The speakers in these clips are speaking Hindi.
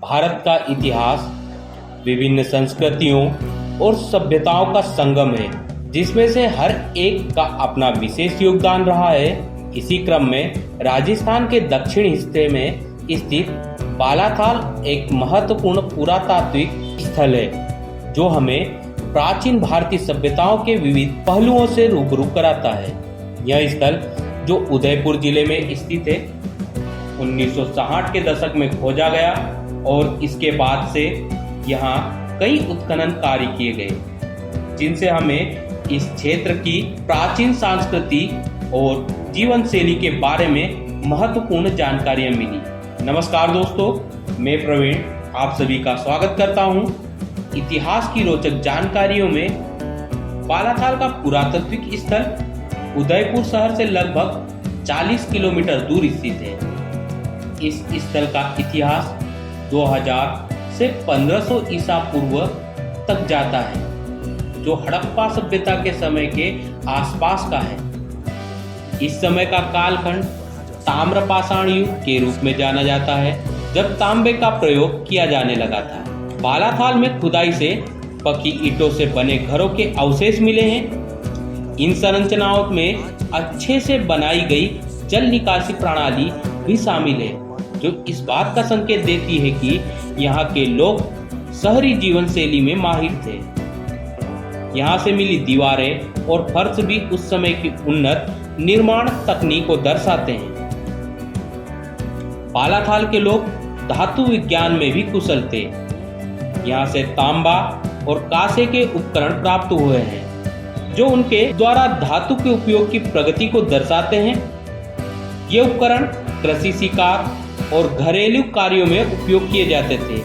भारत का इतिहास विभिन्न संस्कृतियों और सभ्यताओं का संगम है, जिसमें से हर एक का अपना विशेष योगदान रहा है। इसी क्रम में राजस्थान के दक्षिण हिस्से में स्थित बालाथाल एक महत्वपूर्ण पुरातात्विक स्थल है, जो हमें प्राचीन भारतीय सभ्यताओं के विविध पहलुओं से रूबरू कराता है। यह स्थल, जो उदयपुर जिले में स्थित है, 1960 के दशक में खोजा गया और इसके बाद से यहाँ कई उत्खनन कार्य किए गए, जिनसे हमें इस क्षेत्र की प्राचीन संस्कृति और जीवन शैली के बारे में महत्वपूर्ण जानकारियां मिली। नमस्कार दोस्तों, मैं प्रवीण आप सभी का स्वागत करता हूं। इतिहास की रोचक जानकारियों में बालाथाल का पुरातात्विक स्थल उदयपुर शहर से लगभग 40 किलोमीटर दूर स्थित है। इस स्थल का इतिहास 2000 से 1500 ईसा पूर्व तक जाता है, जो हड़प्पा सभ्यता के समय के आसपास का है। इस समय का कालखंड ताम्रपाषाण युग के रूप में जाना जाता है, जब तांबे का प्रयोग किया जाने लगा था। बालाथाल में खुदाई से पक्की ईंटों से बने घरों के अवशेष मिले हैं। इन संरचनाओं में अच्छे से बनाई गई जल निकासी प्रणाली भी शामिल है, जो इस बात का संकेत देती है कि यहाँ के लोग शहरी जीवन शैली में माहिर थे। यहाँ से मिली दीवारें और फर्श भी उस समय की उन्नत निर्माण तकनीक को दर्शाते हैं। बालाथाल के लोग धातु विज्ञान में भी कुशल थे। यहाँ से तांबा और कांसे के उपकरण प्राप्त हुए हैं, जो उनके द्वारा धातु के उपयोग की प्रगति को दर्शाते हैं। ये उपकरण कृषि, शिकार और घरेलू कार्यों में उपयोग किए जाते थे।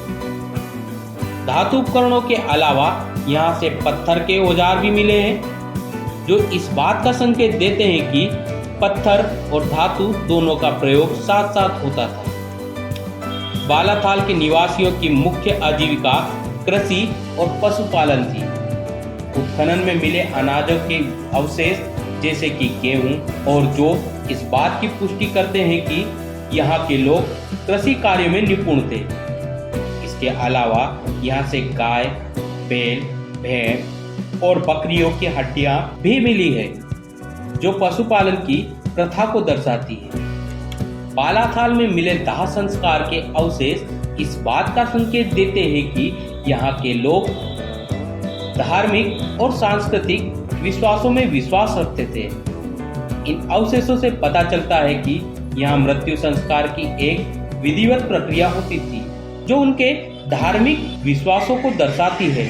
धातु उपकरणों के अलावा यहाँ से पत्थर के औजार भी मिले हैं, जो इस बात का संकेत देते हैं कि पत्थर और धातु दोनों का प्रयोग साथ साथ होता था। बालाथाल के निवासियों की मुख्य आजीविका कृषि और पशुपालन थी। उत्खनन में मिले अनाजों के अवशेष जैसे कि गेहूं और जौ इस बात की पुष्टि करते हैं कि यहाँ के लोग कृषि कार्यों में निपुण थे। इसके अलावा यहाँ से गाय, बैल, भेड़ और बकरियों की हड्डियां भी मिली है, जो पशुपालन की प्रथा को दर्शाती है। बालाथाल में मिले दाह संस्कार के अवशेष इस बात का संकेत देते हैं कि यहाँ के लोग धार्मिक और सांस्कृतिक विश्वासों में विश्वास रखते थे। इन अवशेषों से पता चलता है कि यहाँ मृत्यु संस्कार की एक विधिवत प्रक्रिया होती थी, जो उनके धार्मिक विश्वासों को दर्शाती है।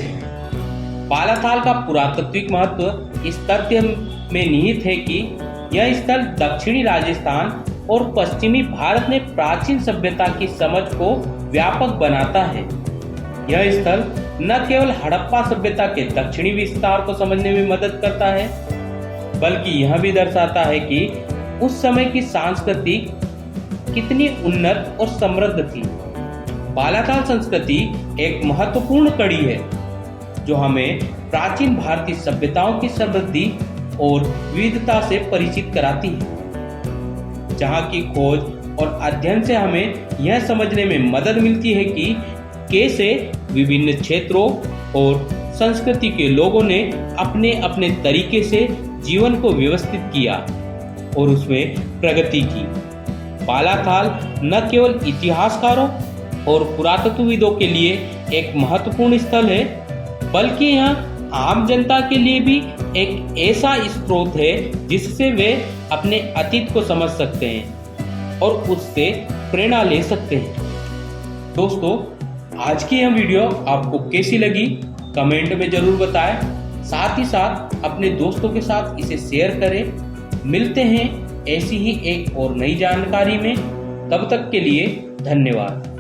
बालाथाल का पुरातात्विक महत्व इस तथ्य में निहित है कि यह स्थल दक्षिणी राजस्थान और पश्चिमी भारत में प्राचीन सभ्यता की समझ को व्यापक बनाता है। यह स्थल न केवल हड़प्पा सभ्यता के दक्षिणी विस्तार को समझने में मदद करता है, बल्कि यह भी दर्शाता है कि उस समय की संस्कृति कितनी उन्नत और समृद्ध थी। बालाथाल संस्कृति एक महत्वपूर्ण कड़ी है, जो हमें प्राचीन भारतीय सभ्यताओं की समृद्धि और विविधता से परिचित कराती है। जहाँ की खोज और अध्ययन से हमें यह समझने में मदद मिलती है कि कैसे विभिन्न क्षेत्रों और संस्कृति के लोगों ने अपने अपने तरीके से जीवन को व्यवस्थित किया और उसमें प्रगति की। बालाथाल न केवल इतिहासकारों और पुरातत्वविदों के लिए एक महत्वपूर्ण स्थल है, बल्कि यह आम जनता के लिए भी एक ऐसा स्रोत है जिससे वे अपने अतीत को समझ सकते हैं और उससे प्रेरणा ले सकते हैं। दोस्तों, आज की यह वीडियो आपको कैसी लगी कमेंट में जरूर बताएं। साथ ही साथ अपने दोस्तों के साथ इसे शेयर करें। मिलते हैं ऐसी ही एक और नई जानकारी में। तब तक के लिए धन्यवाद।